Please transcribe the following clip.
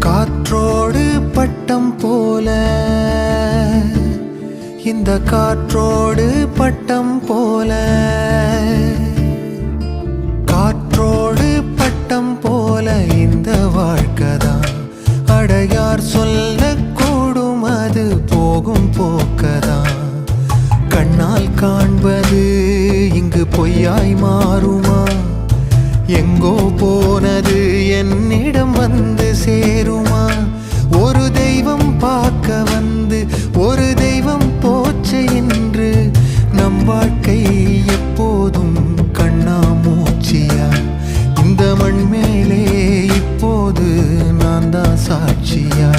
காற்றோடு பட்டம் போல, இந்த காற்றோடு பட்டம் போல, காற்றோடு பட்டம் போல இந்த வாழ்க்கைதான். அடையார் சொல்லக்கூடும் அது போகும் போக்கதான். கண்ணால் காண்பது இங்கு பொய்யாய் மாறுமா? எங்கோ போனது என்னிடம் வந்து சேருமா? ஒரு தெய்வம் பார்க்க வந்து ஒரு தெய்வம் போச்சு என்று நம் வாழ்க்கை எப்போதும் கண்ணாமூச்சியா? இந்த மண் மேலே இப்போது நான் தான் சாட்சியா?